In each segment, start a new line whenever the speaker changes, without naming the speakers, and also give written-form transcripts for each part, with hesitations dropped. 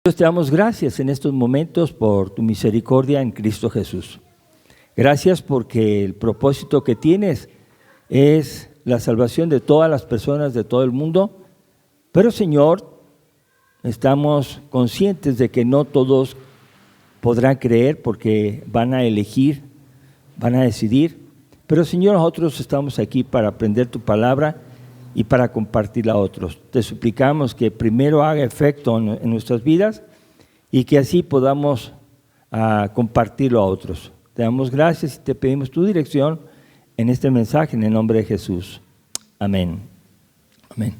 Dios, te damos gracias en estos momentos por tu misericordia en Cristo Jesús. Gracias porque el propósito que tienes es la salvación de todas las personas de todo el mundo. Pero, Señor, estamos conscientes de que no todos podrán creer porque van a elegir, van a decidir. Pero, Señor, nosotros estamos aquí para aprender tu palabra y para compartirla a otros. Te suplicamos que primero haga efecto en nuestras vidas y que así podamos compartirlo a otros. Te damos gracias y te pedimos tu dirección en este mensaje en el nombre de Jesús. Amén. Amén.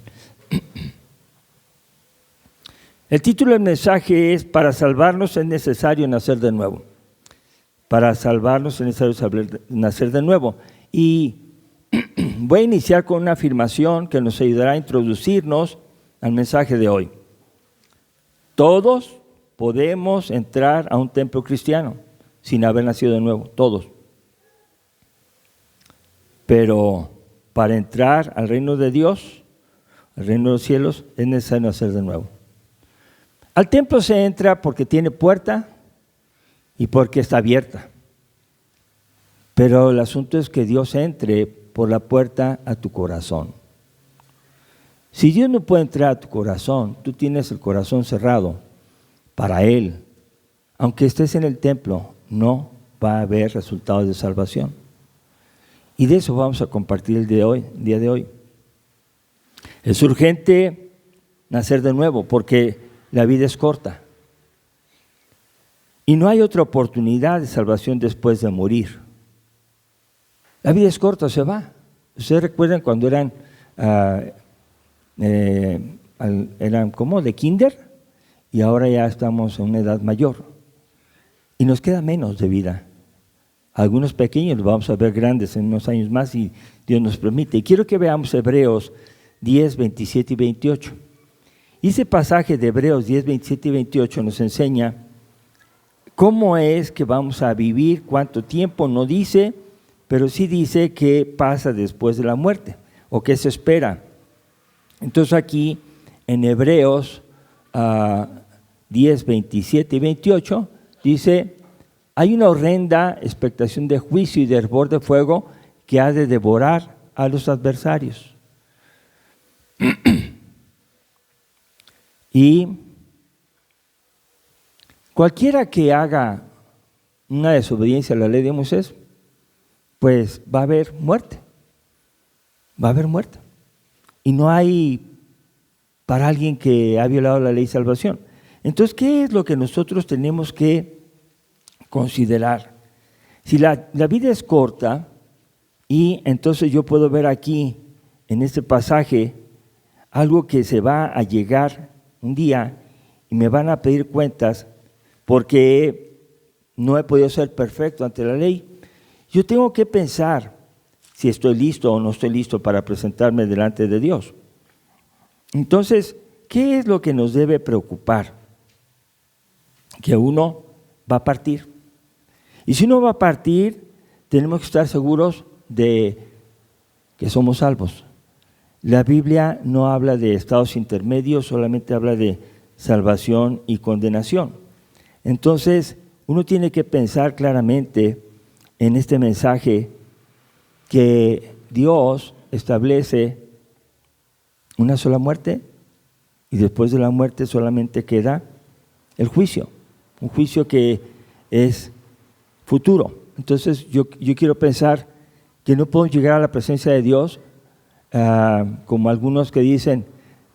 El título del mensaje es: para salvarnos es necesario nacer de nuevo. Para salvarnos es necesario nacer de nuevo. Y voy a iniciar con una afirmación que nos ayudará a introducirnos al mensaje de hoy. Todos podemos entrar a un templo cristiano sin haber nacido de nuevo, todos. Pero para entrar al reino de Dios, al reino de los cielos, es necesario nacer de nuevo. Al templo se entra porque tiene puerta y porque está abierta. Pero el asunto es que Dios entre por la puerta a tu corazón. Si Dios no puede entrar a tu corazón, tú tienes el corazón cerrado para Él. Aunque estés en el templo, no va a haber resultados de salvación. Y de eso vamos a compartir el día de hoy. Es urgente nacer de nuevo porque la vida es corta. Y no hay otra oportunidad de salvación después de morir. La vida es corta, se va. ¿Ustedes recuerdan cuando eran como de kinder? Y ahora ya estamos en una edad mayor. Y nos queda menos de vida. Algunos pequeños los vamos a ver grandes en unos años más si Dios nos permite. Y quiero que veamos Hebreos 10, 27 y 28. Y ese pasaje de Hebreos 10, 27 y 28 nos enseña cómo es que vamos a vivir, cuánto tiempo, no dice, pero sí dice qué pasa después de la muerte o qué se espera. Entonces aquí en Hebreos 10, 27 y 28 dice: hay una horrenda expectación de juicio y de hervor de fuego que ha de devorar a los adversarios. Y cualquiera que haga una desobediencia a la ley de Moisés, pues va a haber muerte. Va a haber muerte. Y no hay para alguien que ha violado la ley de salvación. Entonces, ¿qué es lo que nosotros tenemos que considerar? Si la vida es corta, y entonces yo puedo ver aquí, en este pasaje, algo que se va a llegar un día y me van a pedir cuentas porque no he podido ser perfecto ante la ley. Yo tengo que pensar si estoy listo o no estoy listo para presentarme delante de Dios. Entonces, ¿qué es lo que nos debe preocupar? Que uno va a partir. Y si uno va a partir, tenemos que estar seguros de que somos salvos. La Biblia no habla de estados intermedios, solamente habla de salvación y condenación. Entonces, uno tiene que pensar claramente en este mensaje que Dios establece una sola muerte y después de la muerte solamente queda el juicio, un juicio que es futuro. Entonces yo quiero pensar que no podemos llegar a la presencia de Dios como algunos que dicen: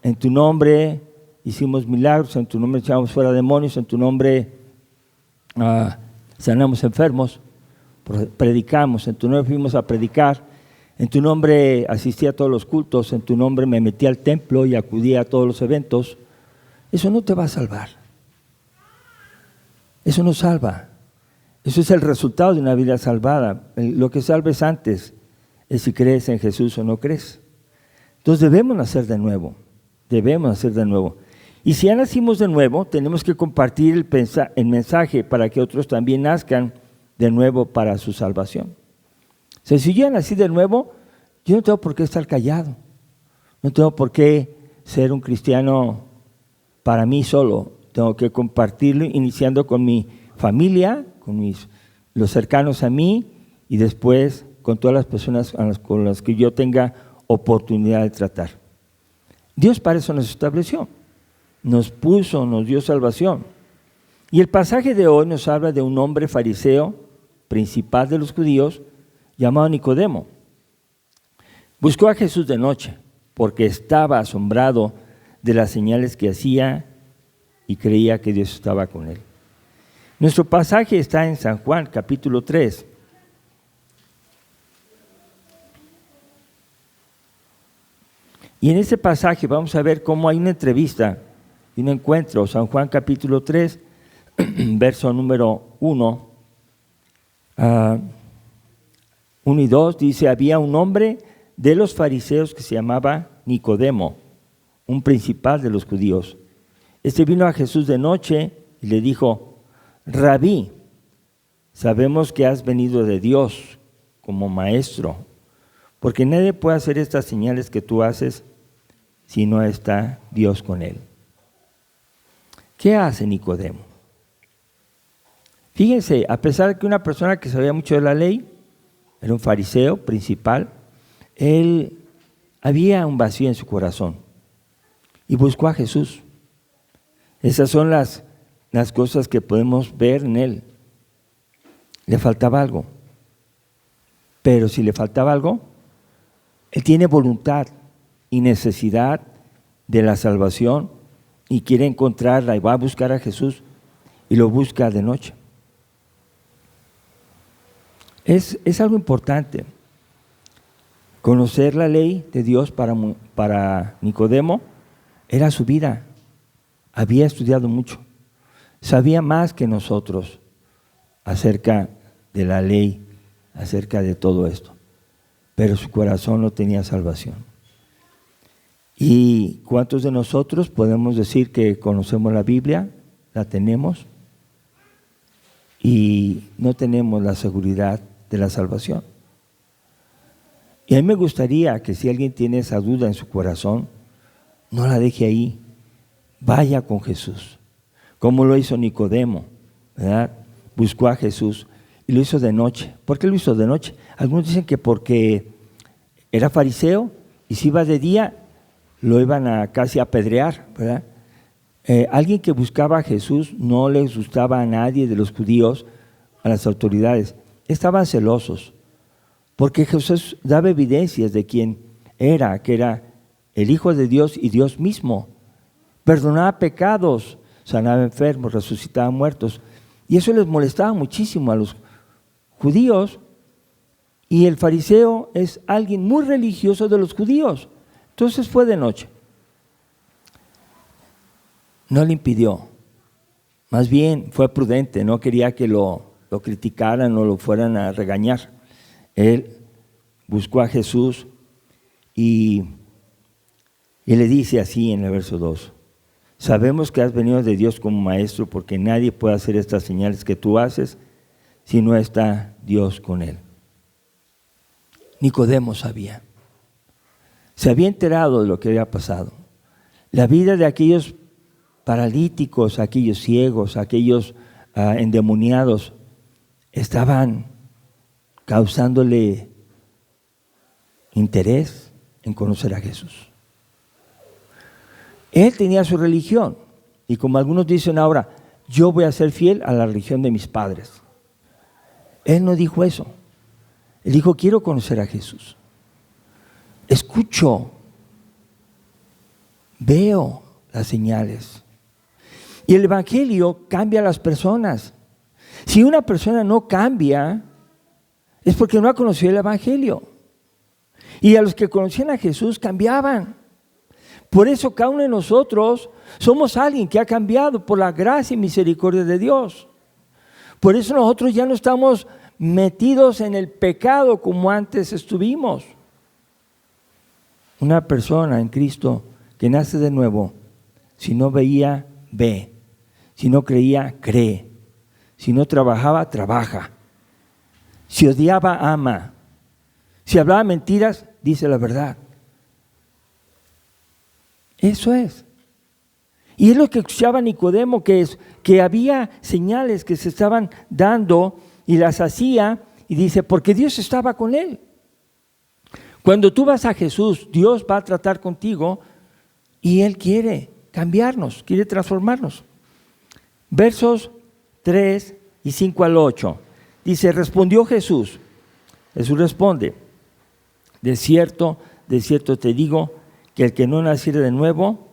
en tu nombre hicimos milagros, en tu nombre echamos fuera demonios, en tu nombre sanamos enfermos, predicamos, en tu nombre fuimos a predicar, en tu nombre asistí a todos los cultos, en tu nombre me metí al templo y acudí a todos los eventos. Eso no te va a salvar. Eso no salva. Eso es el resultado de una vida salvada. Lo que salva es antes, es si crees en Jesús o no crees. Entonces debemos nacer de nuevo. Debemos nacer de nuevo. Y si ya nacimos de nuevo, tenemos que compartir el mensaje para que otros también nazcan de nuevo para su salvación. O sea, si yo ya nací de nuevo, yo no tengo por qué estar callado. No tengo por qué ser un cristiano para mí solo. tengo que compartirlo, iniciando con mi familia, los cercanos a mí, y después con todas las personas con las que yo tenga oportunidad de tratar. Dios para eso nos estableció, nos dio salvación. Y el pasaje de hoy nos habla de un hombre fariseo, principal de los judíos, llamado Nicodemo. Buscó a Jesús de noche, porque estaba asombrado de las señales que hacía y creía que Dios estaba con él. Nuestro pasaje está en San Juan, capítulo 3. Y en este pasaje vamos a ver cómo hay una entrevista y un encuentro. San Juan, capítulo 3, verso número 1 y 2, dice: había un hombre de los fariseos que se llamaba Nicodemo, un principal de los judíos. Este vino a Jesús de noche y le dijo: Rabí, sabemos que has venido de Dios como maestro, porque nadie puede hacer estas señales que tú haces si no está Dios con él. ¿Qué hace Nicodemo? Fíjense, a pesar de que una persona que sabía mucho de la ley, era un fariseo principal, había un vacío en su corazón y buscó a Jesús. Esas son las cosas que podemos ver en él. Le faltaba algo, pero si le faltaba algo, él tiene voluntad y necesidad de la salvación y quiere encontrarla y va a buscar a Jesús y lo busca de noche. Es algo importante. Conocer la ley de Dios para Nicodemo era su vida. Había estudiado mucho. Sabía más que nosotros acerca de la ley, acerca de todo esto. Pero su corazón no tenía salvación. ¿Y cuántos de nosotros podemos decir que conocemos la Biblia? ¿La tenemos? Y no tenemos la seguridad de la salvación. Y a mí me gustaría que si alguien tiene esa duda en su corazón, no la deje ahí, vaya con Jesús, como lo hizo Nicodemo, ¿verdad? Buscó a Jesús y lo hizo de noche. ¿Por qué lo hizo de noche? Algunos dicen que porque era fariseo y si iba de día lo iban a casi apedrear, ¿verdad? Alguien que buscaba a Jesús no les gustaba a nadie de los judíos, a las autoridades. Estaban celosos, porque Jesús daba evidencias de quién era, que era el Hijo de Dios y Dios mismo. Perdonaba pecados, sanaba enfermos, resucitaba muertos. Y eso les molestaba muchísimo a los judíos. Y el fariseo es alguien muy religioso de los judíos. Entonces fue de noche. No le impidió. Más bien fue prudente, no quería que lo criticaran o lo fueran a regañar. Él buscó a Jesús y le dice así en el verso 2: sabemos que has venido de Dios como maestro, porque nadie puede hacer estas señales que tú haces si no está Dios con él. Nicodemo sabía. Se había enterado de lo que había pasado. La vida de aquellos paralíticos, aquellos ciegos, aquellos endemoniados, estaban causándole interés en conocer a Jesús. Él tenía su religión y como algunos dicen ahora, yo voy a ser fiel a la religión de mis padres. Él no dijo eso. Él dijo, quiero conocer a Jesús. Escucho, veo las señales. Y el Evangelio cambia a las personas. Si una persona no cambia, es porque no ha conocido el Evangelio. Y a los que conocían a Jesús cambiaban. Por eso cada uno de nosotros somos alguien que ha cambiado por la gracia y misericordia de Dios. Por eso nosotros ya no estamos metidos en el pecado como antes estuvimos. Una persona en Cristo que nace de nuevo, si no veía, ve. Si no creía, cree. Si no trabajaba, trabaja. Si odiaba, ama. Si hablaba mentiras, dice la verdad. Eso es. Y es lo que escuchaba Nicodemo, que había señales que se estaban dando y las hacía, y dice, porque Dios estaba con él. Cuando tú vas a Jesús, Dios va a tratar contigo y Él quiere cambiarnos, quiere transformarnos. Versos 3 y 5 al 8. Dice, respondió Jesús. Jesús responde, de cierto te digo, que el que no naciere de nuevo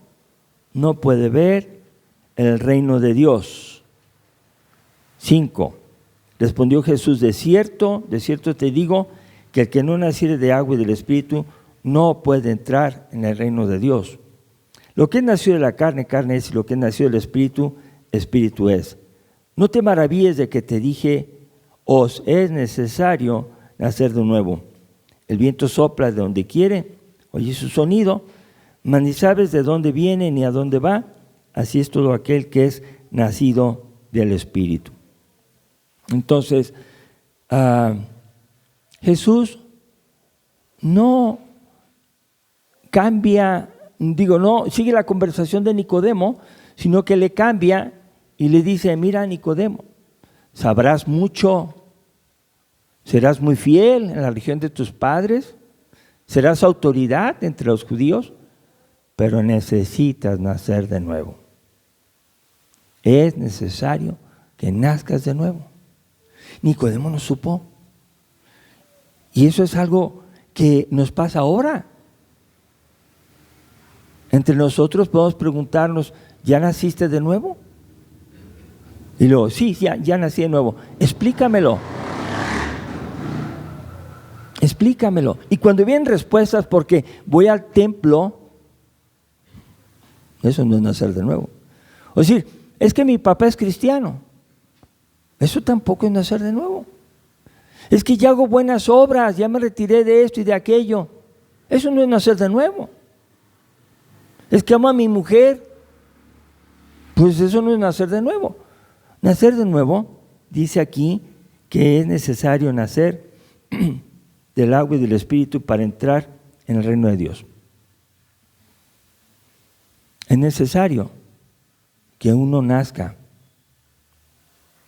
no puede ver el reino de Dios. 5. Respondió Jesús, de cierto te digo, que el que no naciere de agua y del Espíritu no puede entrar en el reino de Dios. Lo que es nacido de la carne, carne es, y lo que es nacido del Espíritu, Espíritu es. No te maravilles de que te dije, os es necesario nacer de nuevo. El viento sopla de donde quiere, oye su sonido, mas ni sabes de dónde viene ni a dónde va. Así es todo aquel que es nacido del Espíritu. Entonces, Jesús no cambia, no sigue la conversación de Nicodemo, sino que le cambia y le dice, mira Nicodemo, sabrás mucho, serás muy fiel en la religión de tus padres, serás autoridad entre los judíos, pero necesitas nacer de nuevo. Es necesario que nazcas de nuevo. Nicodemo no supo. Y eso es algo que nos pasa ahora. Entre nosotros podemos preguntarnos, ¿ya naciste de nuevo? Y luego, sí, ya nací de nuevo. Explícamelo. Explícamelo. Y cuando vienen respuestas, porque voy al templo, eso no es nacer de nuevo. O decir, es que mi papá es cristiano. Eso tampoco es nacer de nuevo. Es que ya hago buenas obras, ya me retiré de esto y de aquello. Eso no es nacer de nuevo. Es que amo a mi mujer. Pues eso no es nacer de nuevo. Nacer de nuevo, dice aquí, que es necesario nacer del agua y del Espíritu para entrar en el reino de Dios. Es necesario que uno nazca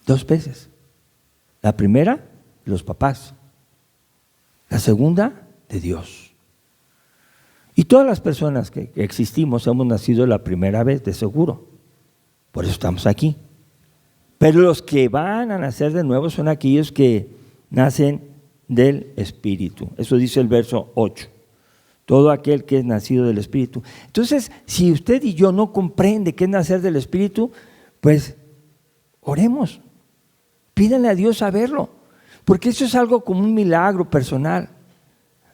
2 veces. La primera, los papás. La segunda, de Dios. Y todas las personas que existimos hemos nacido la primera vez, de seguro. Por eso estamos aquí. Pero los que van a nacer de nuevo son aquellos que nacen del Espíritu. Eso dice el verso 8. Todo aquel que es nacido del Espíritu. Entonces, si usted y yo no comprende qué es nacer del Espíritu, pues oremos. Pídanle a Dios saberlo. Porque eso es algo como un milagro personal.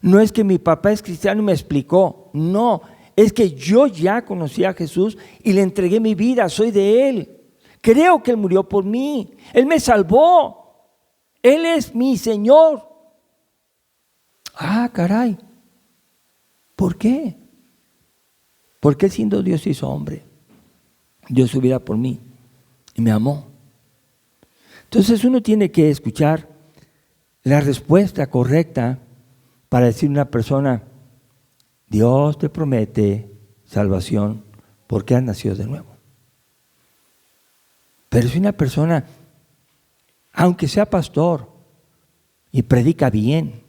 No es que mi papá es cristiano y me explicó. No, es que yo ya conocí a Jesús y le entregué mi vida, soy de Él. Creo que Él murió por mí. Él me salvó. Él es mi Señor. Ah, caray. ¿Por qué? Porque siendo Dios hizo hombre. Dio su vida por mí y me amó. Entonces uno tiene que escuchar la respuesta correcta para decir a una persona, Dios te promete salvación porque has nacido de nuevo. Pero si una persona, aunque sea pastor y predica bien,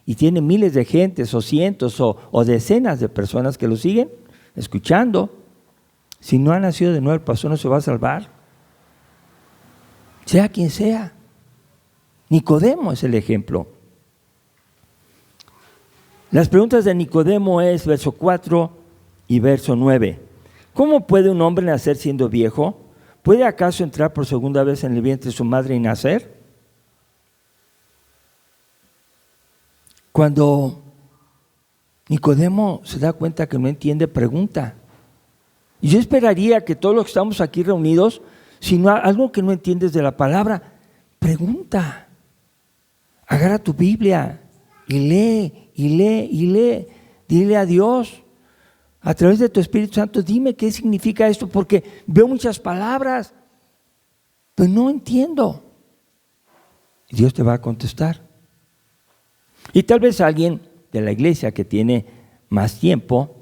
y tiene miles de gentes o cientos o decenas de personas que lo siguen escuchando, si no ha nacido de nuevo, el pastor no se va a salvar. Sea quien sea. Nicodemo es el ejemplo. Las preguntas de Nicodemo es verso 4 y verso 9. ¿Cómo puede un hombre nacer siendo viejo? ¿Puede acaso entrar por segunda vez en el vientre de su madre y nacer? Cuando Nicodemo se da cuenta que no entiende, pregunta. Y yo esperaría que todos los que estamos aquí reunidos, si no algo que no entiendes de la palabra, pregunta. Agarra tu Biblia y lee, y lee, y lee. Dile a Dios, a través de tu Espíritu Santo, dime qué significa esto, porque veo muchas palabras, pero no entiendo. Y Dios te va a contestar. Y tal vez alguien de la iglesia que tiene más tiempo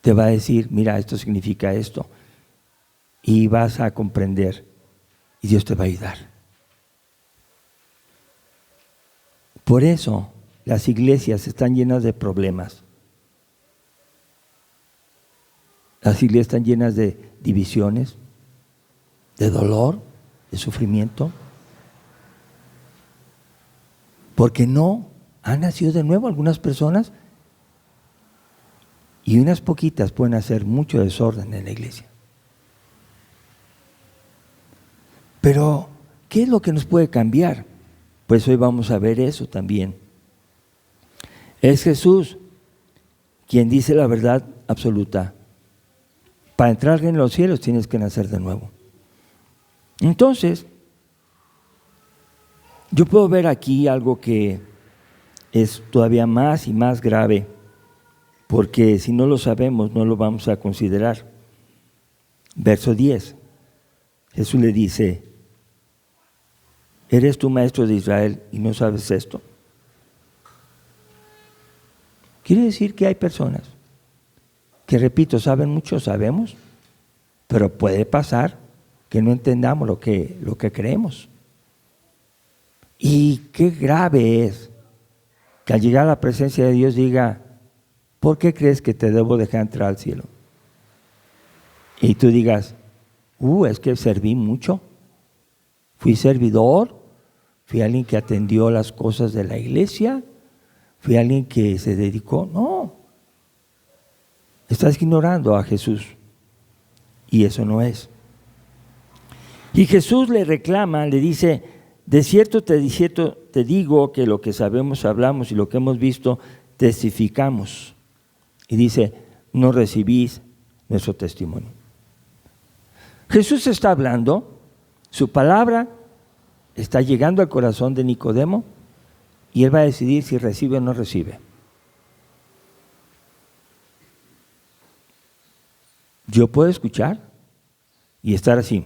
te va a decir, mira, esto significa esto. Y vas a comprender y Dios te va a ayudar. Por eso las iglesias están llenas de problemas. Las iglesias están llenas de divisiones, de dolor, de sufrimiento. Porque no han nacido de nuevo algunas personas y unas poquitas pueden hacer mucho desorden en la iglesia. Pero, ¿qué es lo que nos puede cambiar? Pues hoy vamos a ver eso también. Es Jesús quien dice la verdad absoluta. Para entrar en los cielos tienes que nacer de nuevo. Entonces, yo puedo ver aquí algo que es todavía más y más grave, porque si no lo sabemos, no lo vamos a considerar. Verso 10. Jesús le dice, ¿eres tú maestro de Israel y no sabes esto? Quiere decir que hay personas que, repito, saben mucho, sabemos, pero puede pasar que no entendamos lo que creemos. Y qué grave es que al llegar a la presencia de Dios diga, ¿por qué crees que te debo dejar entrar al cielo? Y tú digas, es que serví mucho, fui servidor, fui alguien que atendió las cosas de la iglesia, fui alguien que se dedicó. No, estás ignorando a Jesús y eso no es. Y Jesús le reclama, le dice, de cierto te digo que lo que sabemos hablamos y lo que hemos visto testificamos. Y dice, no recibís nuestro testimonio. Jesús está hablando, su palabra está llegando al corazón de Nicodemo y él va a decidir si recibe o no recibe. Yo puedo escuchar y estar así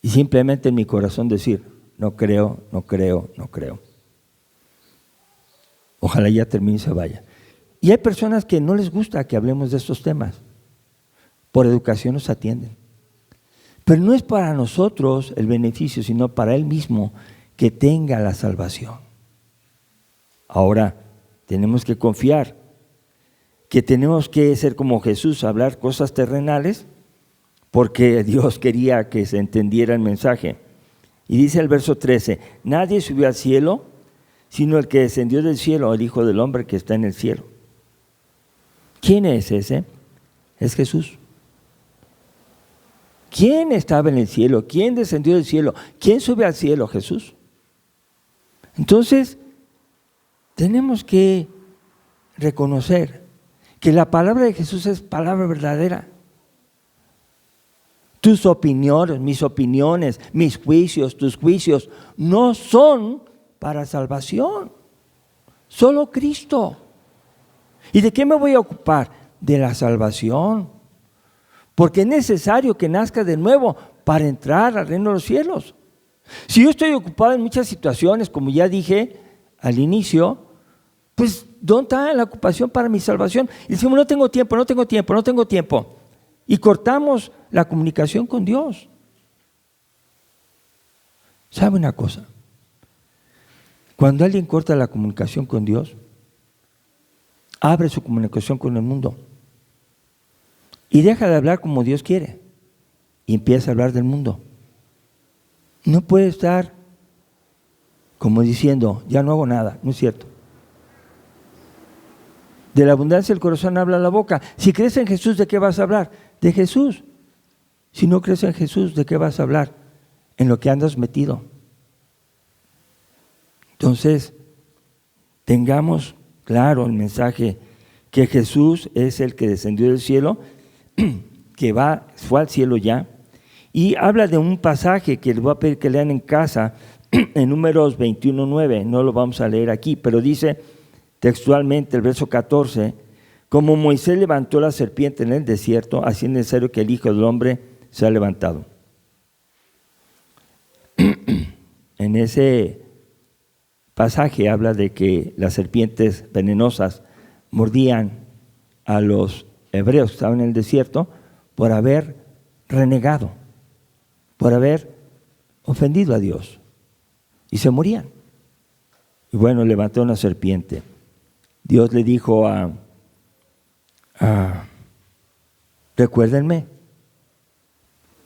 y simplemente en mi corazón decir, no creo, no creo, no creo. Ojalá ya termine y se vaya. Y hay personas que no les gusta que hablemos de estos temas. Por educación nos atienden. Pero no es para nosotros el beneficio, sino para Él mismo que tenga la salvación. Ahora, tenemos que confiar que tenemos que ser como Jesús, hablar cosas terrenales, porque Dios quería que se entendiera el mensaje. Y dice el verso 13, nadie subió al cielo, sino el que descendió del cielo, el Hijo del Hombre que está en el cielo. ¿Quién es ese? Es Jesús. ¿Quién estaba en el cielo? ¿Quién descendió del cielo? ¿Quién sube al cielo? Jesús. Entonces, tenemos que reconocer que la palabra de Jesús es palabra verdadera. Tus opiniones, mis juicios, tus juicios, no son para salvación. Solo Cristo. ¿Y de qué me voy a ocupar? De la salvación. Porque es necesario que nazca de nuevo para entrar al reino de los cielos. Si yo estoy ocupado en muchas situaciones, como ya dije al inicio, pues ¿dónde está la ocupación para mi salvación? Y decimos, no tengo tiempo. Y cortamos la comunicación con Dios. ¿Sabe una cosa? Cuando alguien corta la comunicación con Dios, abre su comunicación con el mundo y deja de hablar como Dios quiere y empieza a hablar del mundo. No puede estar como diciendo, ya no hago nada, no es cierto. De la abundancia del corazón habla la boca. Si crees en Jesús, ¿de qué vas a hablar? De Jesús. Si no crees en Jesús, ¿de qué vas a hablar? En lo que andas metido. Entonces, tengamos claro el mensaje que Jesús es el que descendió del cielo, que fue al cielo ya, y habla de un pasaje que les voy a pedir que lean en casa, en Números 21:9, no lo vamos a leer aquí, pero dice textualmente el verso 14, como Moisés levantó la serpiente en el desierto, así es necesario que el Hijo del Hombre sea levantado. En ese pasaje habla de que las serpientes venenosas mordían a los hebreos que estaban en el desierto por haber renegado, por haber ofendido a Dios. Y se morían. Y bueno, levantó una serpiente. Dios le dijo recuérdenme,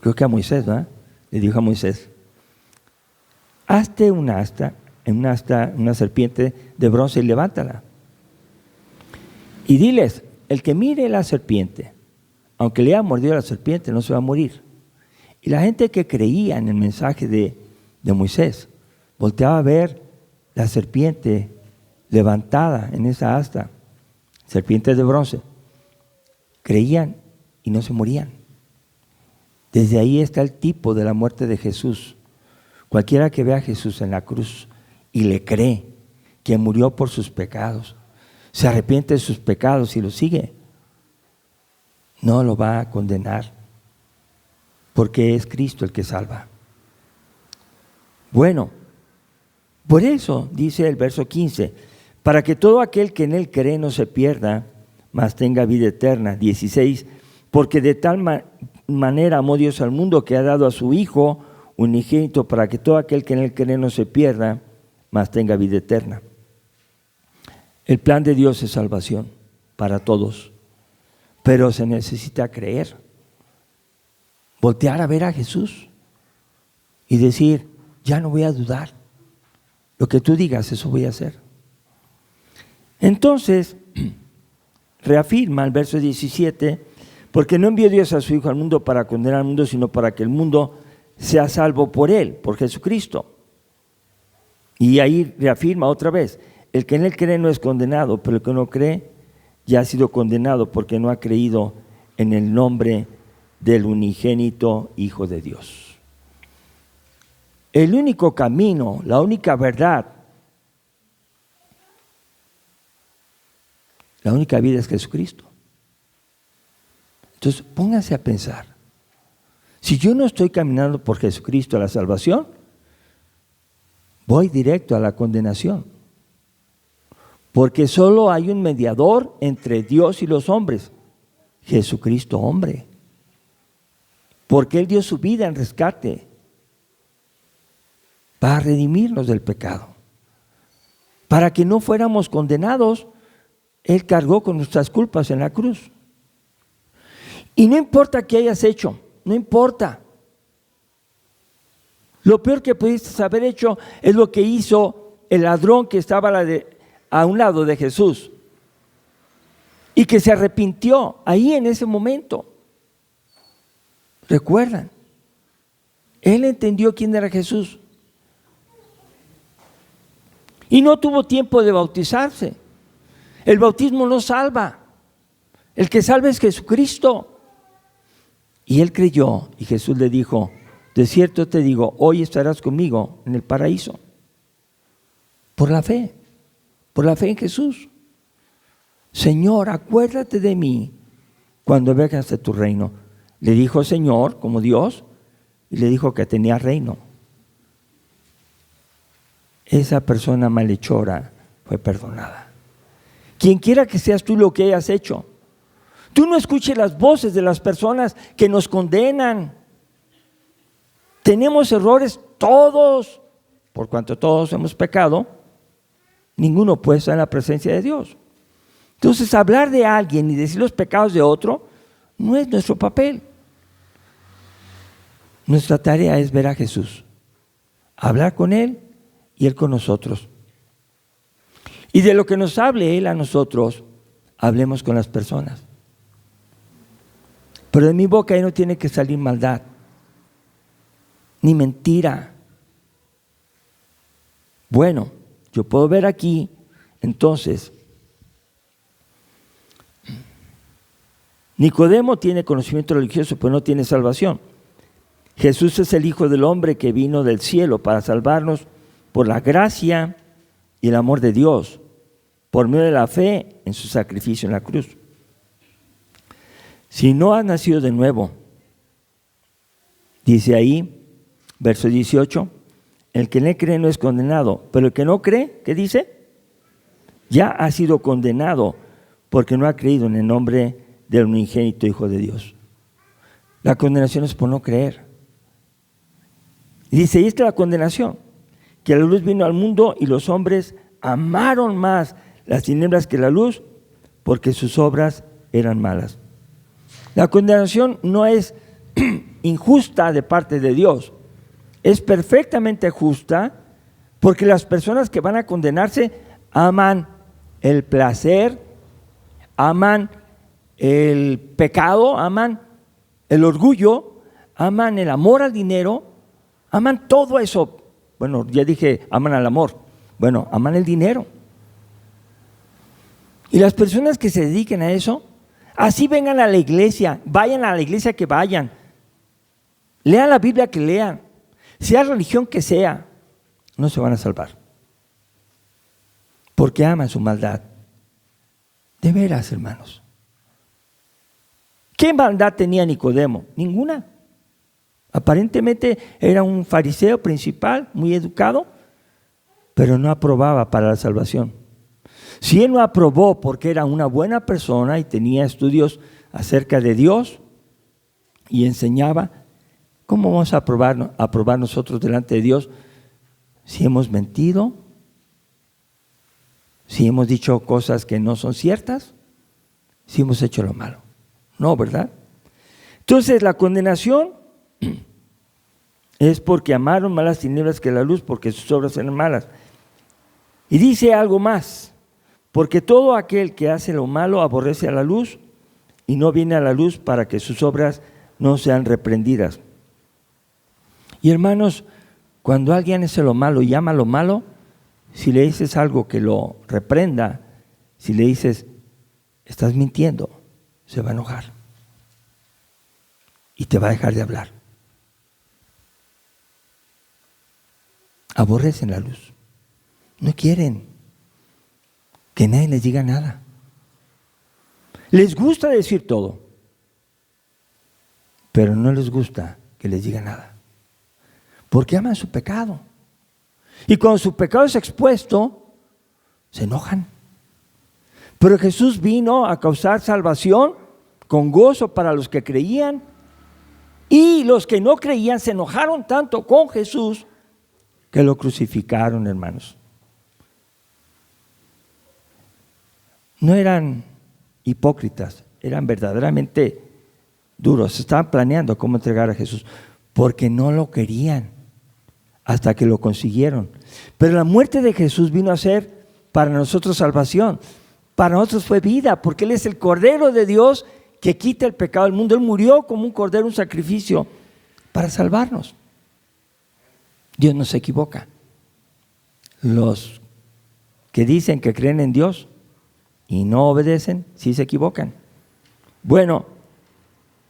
creo que a Moisés, ¿verdad? Le dijo a Moisés, hazte una serpiente de bronce y levántala. Y diles, el que mire la serpiente, aunque le haya mordido la serpiente, no se va a morir. Y la gente que creía en el mensaje de Moisés, volteaba a ver la serpiente levantada en esa asta, serpientes de bronce, creían y no se morían. Desde ahí está el tipo de la muerte de Jesús. Cualquiera que vea a Jesús en la cruz y le cree que murió por sus pecados, se arrepiente de sus pecados y lo sigue, no lo va a condenar, porque es Cristo el que salva. Bueno, por eso dice el verso 15, para que todo aquel que en él cree no se pierda, mas tenga vida eterna. 16, porque de tal manera amó Dios al mundo que ha dado a su Hijo unigénito para que todo aquel que en él cree no se pierda, mas tenga vida eterna. El plan de Dios es salvación para todos, pero se necesita creer, voltear a ver a Jesús y decir, ya no voy a dudar, lo que tú digas, eso voy a hacer. Entonces, reafirma el verso 17, porque no envió Dios a su Hijo al mundo para condenar al mundo, sino para que el mundo sea salvo por él, por Jesucristo. Y ahí reafirma otra vez, el que en él cree no es condenado, pero el que no cree ya ha sido condenado porque no ha creído en el nombre del unigénito Hijo de Dios. El único camino, la única verdad, la única vida es Jesucristo. Entonces, pónganse a pensar, si yo no estoy caminando por Jesucristo a la salvación, voy directo a la condenación. Porque solo hay un mediador entre Dios y los hombres, Jesucristo hombre. Porque Él dio su vida en rescate para redimirnos del pecado. Para que no fuéramos condenados, Él cargó con nuestras culpas en la cruz. Y no importa qué hayas hecho, no importa. Lo peor que pudiste haber hecho es lo que hizo el ladrón que estaba a un lado de Jesús y que se arrepintió ahí en ese momento. ¿Recuerdan? Él entendió quién era Jesús y no tuvo tiempo de bautizarse. El bautismo no salva, el que salva es Jesucristo. Y él creyó y Jesús le dijo, de cierto te digo, hoy estarás conmigo en el paraíso. Por la fe en Jesús. Señor, acuérdate de mí cuando vengas a tu reino. Le dijo Señor como Dios y le dijo que tenía reino. Esa persona malhechora fue perdonada. Quien quiera que seas tú lo que hayas hecho, tú no escuches las voces de las personas que nos condenan. Tenemos errores todos, por cuanto todos hemos pecado, ninguno puede estar en la presencia de Dios. Entonces, hablar de alguien y decir los pecados de otro no es nuestro papel. Nuestra tarea es ver a Jesús, hablar con Él y Él con nosotros. Y de lo que nos hable Él a nosotros, hablemos con las personas. Pero de mi boca ahí no tiene que salir maldad, ni mentira. Bueno, yo puedo ver aquí, entonces, Nicodemo tiene conocimiento religioso, pero no tiene salvación. Jesús es el Hijo del Hombre que vino del cielo para salvarnos por la gracia y el amor de Dios, por medio de la fe en su sacrificio en la cruz. Si no has nacido de nuevo, dice ahí, verso 18, el que no cree no es condenado, pero el que no cree, ¿qué dice? Ya ha sido condenado porque no ha creído en el nombre del unigénito Hijo de Dios. La condenación es por no creer. Y dice, y esta es la condenación, que la luz vino al mundo y los hombres amaron más las tinieblas que la luz, porque sus obras eran malas. La condenación no es injusta de parte de Dios, es perfectamente justa, porque las personas que van a condenarse aman el placer, aman el pecado, aman el orgullo, aman el amor al dinero, aman todo eso. Bueno, ya dije, aman al amor. Bueno, aman el dinero. Y las personas que se dediquen a eso, así vengan a la iglesia, vayan a la iglesia que vayan, lean la Biblia que lean, sea religión que sea, no se van a salvar. Porque aman su maldad. De veras, hermanos. ¿Qué maldad tenía Nicodemo? Ninguna. Aparentemente era un fariseo principal, muy educado, pero no aprobaba para la salvación. Si él no aprobó porque era una buena persona y tenía estudios acerca de Dios y enseñaba, ¿cómo vamos a aprobar nosotros delante de Dios si hemos mentido? Si hemos dicho cosas que no son ciertas, si hemos hecho lo malo. No, ¿verdad? Entonces la condenación es porque amaron más las tinieblas que la luz, porque sus obras eran malas. Y dice algo más, porque todo aquel que hace lo malo aborrece a la luz y no viene a la luz para que sus obras no sean reprendidas. Y hermanos, cuando alguien hace lo malo y ama lo malo, si le dices algo que lo reprenda, si le dices, estás mintiendo, se va a enojar y te va a dejar de hablar. Aborrecen la luz, no quieren que nadie les diga nada. Les gusta decir todo, pero no les gusta que les diga nada, porque aman su pecado. Y cuando su pecado es expuesto, se enojan. Pero Jesús vino a causar salvación con gozo para los que creían. Y los que no creían se enojaron tanto con Jesús que lo crucificaron, hermanos. No eran hipócritas, eran verdaderamente duros. Estaban planeando cómo entregar a Jesús, porque no lo querían hasta que lo consiguieron. Pero la muerte de Jesús vino a ser para nosotros salvación. Para nosotros fue vida, porque Él es el Cordero de Dios que quita el pecado del mundo. Él murió como un cordero, un sacrificio para salvarnos. Dios no se equivoca. Los que dicen que creen en Dios y no obedecen, sí se equivocan. Bueno,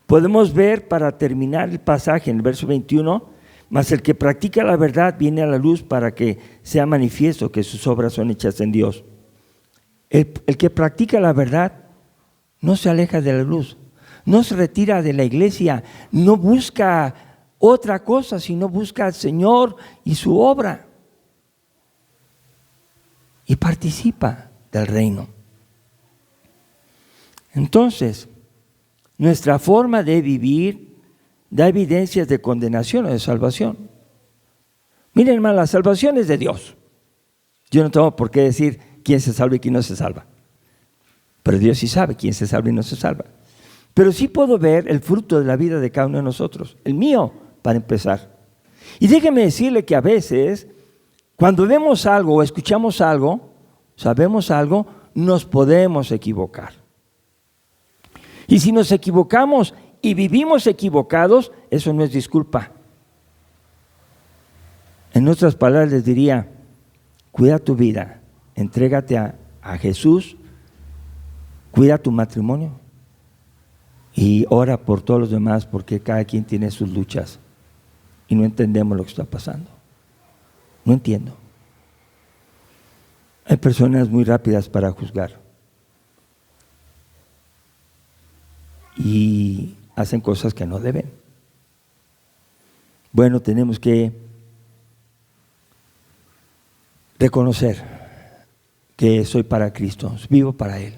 podemos ver para terminar el pasaje en el verso 21, mas el que practica la verdad viene a la luz para que sea manifiesto que sus obras son hechas en Dios. El que practica la verdad no se aleja de la luz, no se retira de la iglesia, no busca otra cosa, sino busca al Señor y su obra. Y participa del reino. Entonces, nuestra forma de vivir da evidencias de condenación o de salvación. Miren, hermano, la salvación es de Dios. Yo no tengo por qué decir quién se salva y quién no se salva. Pero Dios sí sabe quién se salva y no se salva. Pero sí puedo ver el fruto de la vida de cada uno de nosotros. El mío, para empezar. Y déjeme decirle que a veces, cuando vemos algo o escuchamos algo, sabemos algo, nos podemos equivocar. Y si nos equivocamos y vivimos equivocados, eso no es disculpa. En otras palabras les diría, cuida tu vida, entrégate a Jesús, cuida tu matrimonio y ora por todos los demás, porque cada quien tiene sus luchas y no entendemos lo que está pasando. No entiendo. Hay personas muy rápidas para juzgar y hacen cosas que no deben. Bueno, tenemos que reconocer que soy para Cristo, vivo para Él.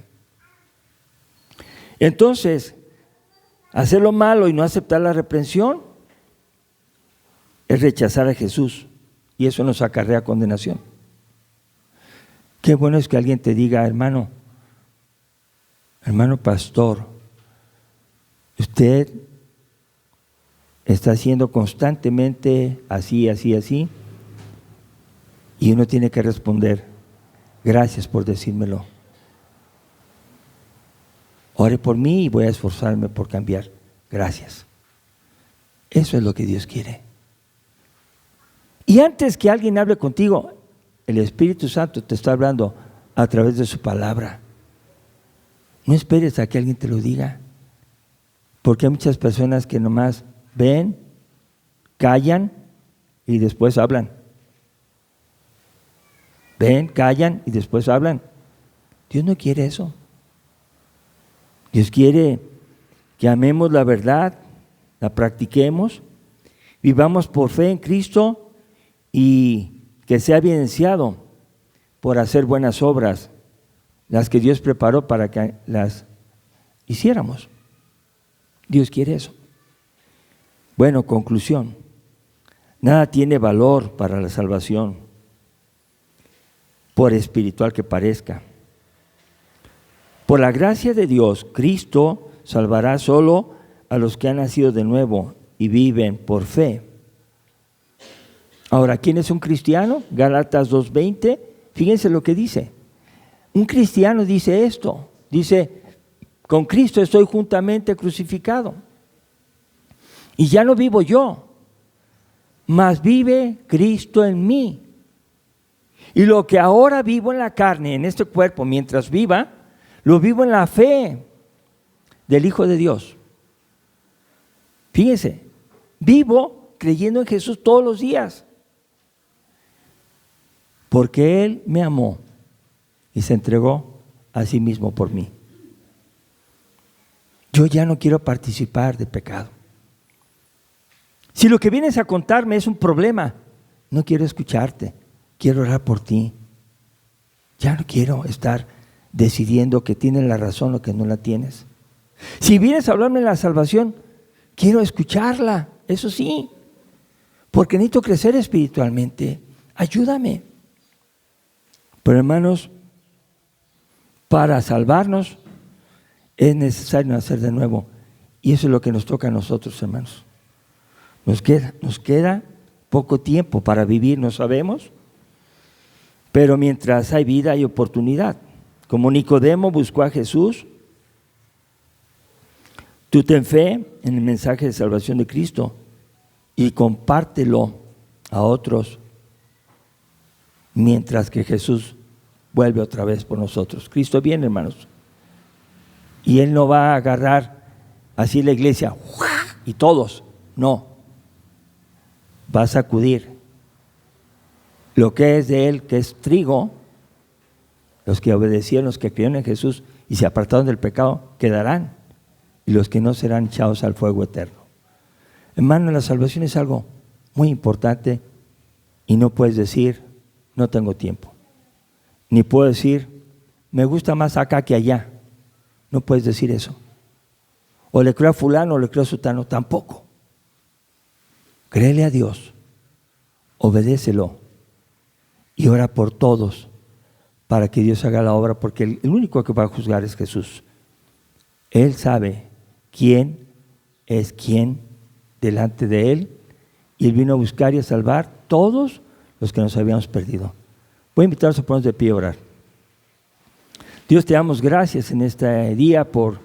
Entonces, hacer lo malo y no aceptar la reprensión es rechazar a Jesús, y eso nos acarrea condenación. Qué bueno es que alguien te diga: hermano pastor, usted está haciendo constantemente así, y uno tiene que responder: gracias por decírmelo. Ore por mí y voy a esforzarme por cambiar. Gracias. Eso es lo que Dios quiere. Y antes que alguien hable contigo, el Espíritu Santo te está hablando a través de su palabra. No esperes a que alguien te lo diga, porque hay muchas personas que nomás ven, callan y después hablan. Ven, callan y después hablan. Dios no quiere eso. Dios quiere que amemos la verdad, la practiquemos, vivamos por fe en Cristo y que sea evidenciado por hacer buenas obras, las que Dios preparó para que las hiciéramos. Dios quiere eso. Bueno, conclusión. Nada tiene valor para la salvación, por espiritual que parezca. Por la gracia de Dios, Cristo salvará solo a los que han nacido de nuevo y viven por fe. Ahora, ¿quién es un cristiano? Gálatas 2:20, fíjense lo que dice. Un cristiano dice esto, dice: con Cristo estoy juntamente crucificado. Y ya no vivo yo, mas vive Cristo en mí. Y lo que ahora vivo en la carne, en este cuerpo, mientras viva, lo vivo en la fe del Hijo de Dios. Fíjense, vivo creyendo en Jesús todos los días, porque Él me amó y se entregó a sí mismo por mí. Yo ya no quiero participar de pecado. Si lo que vienes a contarme es un problema, no quiero escucharte, quiero orar por ti. Ya no quiero estar decidiendo que tienes la razón o que no la tienes. Si vienes a hablarme de la salvación, quiero escucharla, eso sí, porque necesito crecer espiritualmente. Ayúdame. Pero hermanos, para salvarnos es necesario nacer de nuevo, y eso es lo que nos toca a nosotros, hermanos. Nos queda poco tiempo para vivir, no sabemos, pero mientras hay vida hay oportunidad. Como Nicodemo buscó a Jesús, tú ten fe en el mensaje de salvación de Cristo y compártelo a otros mientras que Jesús vuelve otra vez por nosotros. Cristo viene, hermanos, y Él no va a agarrar así la iglesia y todos, no. Va a sacudir lo que es de Él, que es trigo. Los que obedecieron, los que creyeron en Jesús y se apartaron del pecado, quedarán, y los que no serán echados al fuego eterno. Hermano, la salvación es algo muy importante, y no puedes decir: no tengo tiempo. Ni puedo decir: me gusta más acá que allá. No puedes decir eso. O le creo a fulano o le creo a sutano, tampoco. Créele a Dios, obedécelo y ora por todos para que Dios haga la obra, porque el único que va a juzgar es Jesús. Él sabe quién es quién delante de Él, y Él vino a buscar y a salvar todos los que nos habíamos perdido. Voy a invitarlos a ponernos de pie a orar. Dios, te damos gracias en este día por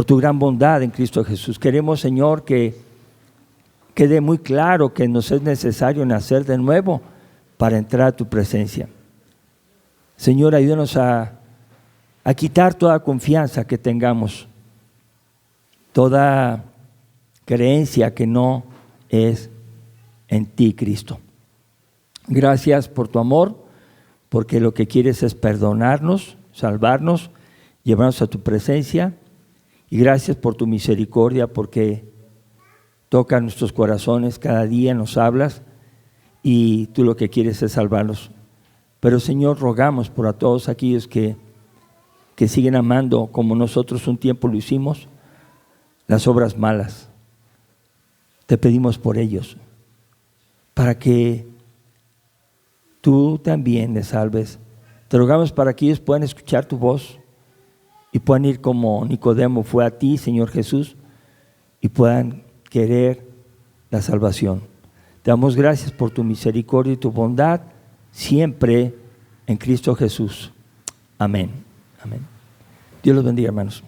tu gran bondad en Cristo Jesús. Queremos, Señor, que quede muy claro que nos es necesario nacer de nuevo para entrar a tu presencia. Señor, ayúdanos a quitar toda confianza que tengamos, toda creencia que no es en ti, Cristo. Gracias por tu amor, porque lo que quieres es perdonarnos, salvarnos, llevarnos a tu presencia. Y gracias por tu misericordia, porque toca nuestros corazones cada día, nos hablas, y tú lo que quieres es salvarnos. Pero, Señor, rogamos por a todos aquellos que que siguen amando como nosotros un tiempo lo hicimos, las obras malas. Te pedimos por ellos, para que tú también les salves. Te rogamos para que ellos puedan escuchar tu voz y puedan ir como Nicodemo fue a ti, Señor Jesús, y puedan querer la salvación. Te damos gracias por tu misericordia y tu bondad, siempre en Cristo Jesús. Amén. Amén. Dios los bendiga, hermanos.